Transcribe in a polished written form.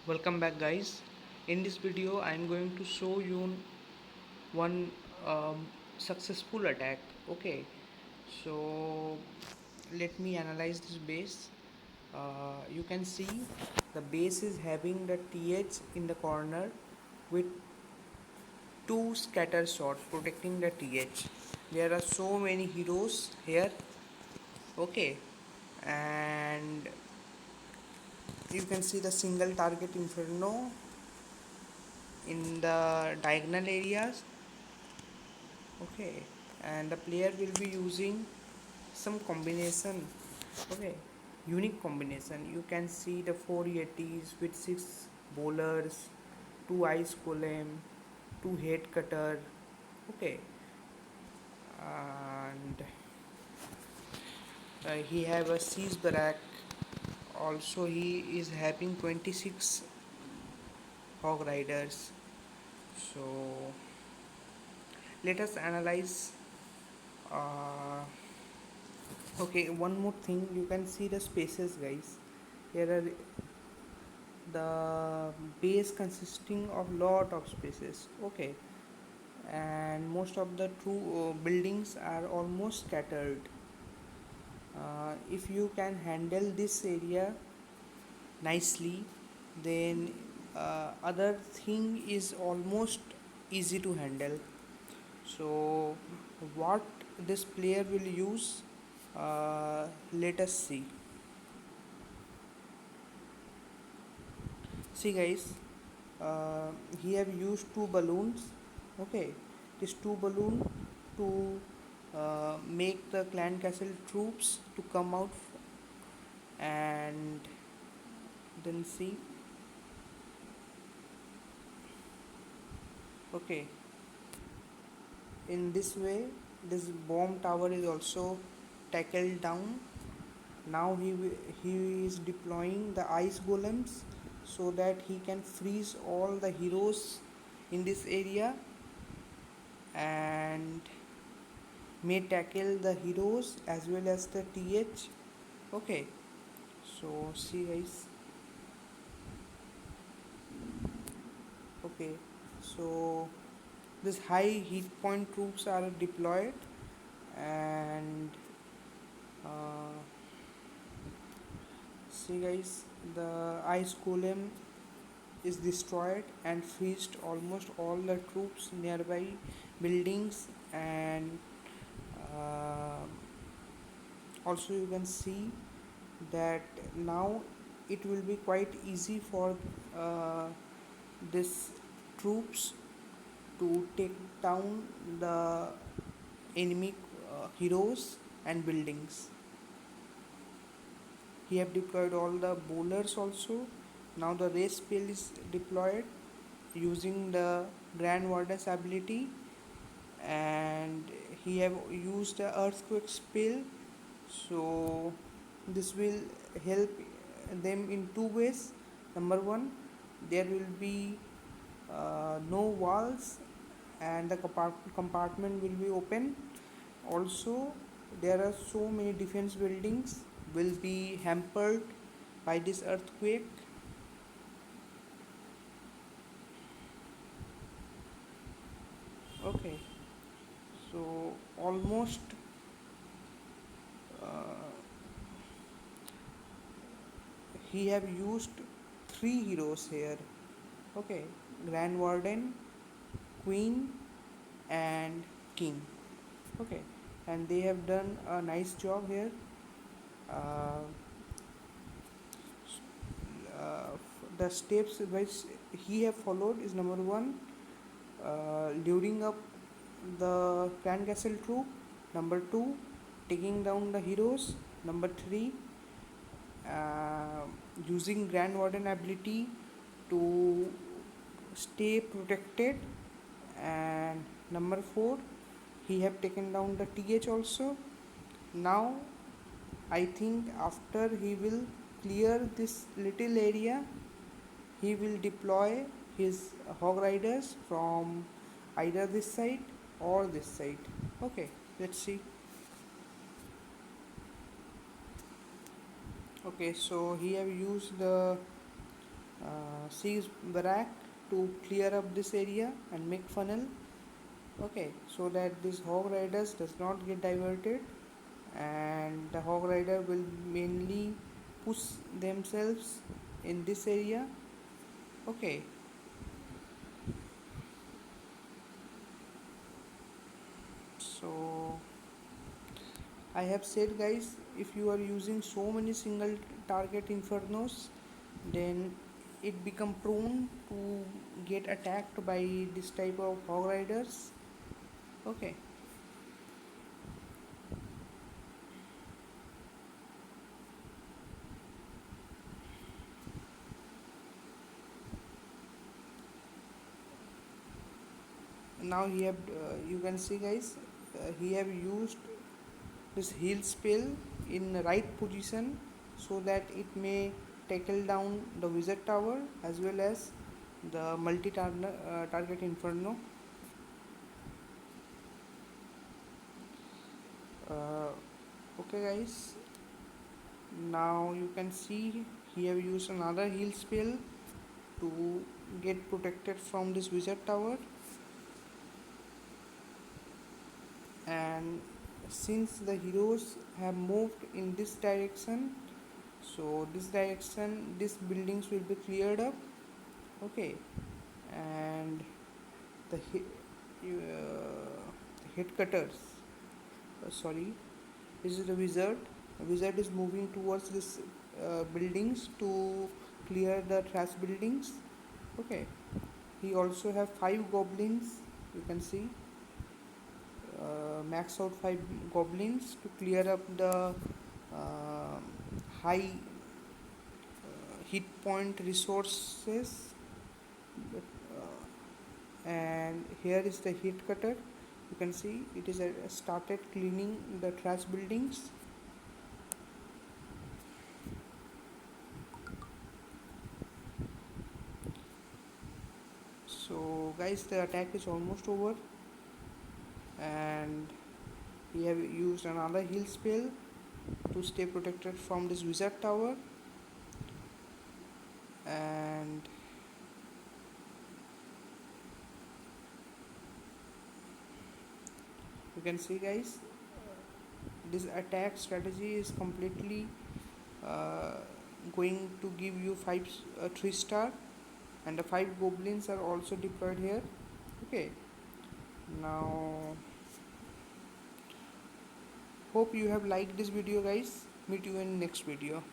Welcome back, guys. In this video I am going to show you one successful attack. Okay, so let me analyze this base. You can see the base is having the th in the corner with two scatter shots protecting the th. There are so many heroes here. Okay, and you can see the single target inferno in the diagonal areas. Okay, and the player will be using some combination. Okay, unique combination. You can see the 4 yetis with 6 bowlers, 2 ice golem, 2 head cutter. Okay, and he have a siege barrack. Also he is having 26 hog riders. So let us analyze. Okay, one more thing, you can see the spaces, guys. Here are the base consisting of lot of spaces. Okay, and most of the true buildings are almost scattered. If you can handle this area nicely, then other thing is almost easy to handle. So what this player will use, let us see. See, guys, he have used two balloons. Okay, this two balloon to make the clan castle troops to come out, and then see. Okay, in this way this bomb tower is also tackled down. Now he is deploying the ice golems so that he can freeze all the heroes in this area and may tackle the heroes as well as the th. Okay, so see, guys. Okay, so this high hit point troops are deployed, and uh, see, guys, the ice golem is destroyed and freezed almost all the troops nearby buildings, and uh, also you can see that now it will be quite easy for uh, this troops to take down the enemy heroes and buildings. He have deployed all the bowlers also. Now the race spell is deployed using the Grand Warden's ability, and he have used the earthquake spell. So this will help them in two ways. Number one, there will be no walls and the compartment will be open. Also, there are so many defense buildings will be hampered by this earthquake. Okay, so almost uh, he have used three heroes here. Okay, Grand Warden, Queen, and King. Okay, and they have done a nice job here. uh, the steps which he have followed is: number one, luring up the clan castle troop; number two, taking down the heroes; number three, uh, using grand warden ability to stay protected; and number four, he have taken down the th also. Now I think after he will clear this little area, he will deploy his hog riders from either this side or this side. Okay, let's see. Okay, so he have used the seize barrack to clear up this area and make funnel, okay, so that this hog riders does not get diverted, and the hog rider will mainly push themselves in this area, okay. So I have said, guys, if you are using so many single target infernos, then it become prone to get attacked by this type of hog riders, okay. Now he have you can see, guys, he have used this heal spell in the right position so that it may tackle down the wizard tower as well as the multi target inferno. uh, okay, guys, now you can see he have used another heal spell to get protected from this wizard tower, and since the heroes have moved in this direction, so this direction these buildings will be cleared up, okay. And the hit cutters, sorry, this is the wizard. The wizard is moving towards this buildings to clear the trash buildings, okay. He also have 5 goblins, you can see, max out 5 goblins to clear up the uh, high hit point resources. But, and here is the hit cutter, you can see it is started cleaning the trash buildings. So guys, the attack is almost over, and we have used another heal spell to stay protected from this wizard tower, and you can see, guys, this attack strategy is completely uh, going to give you 3 star, and the 5 goblins are also deployed here, okay. Now hope you have liked this video, guys. Meet you in next video.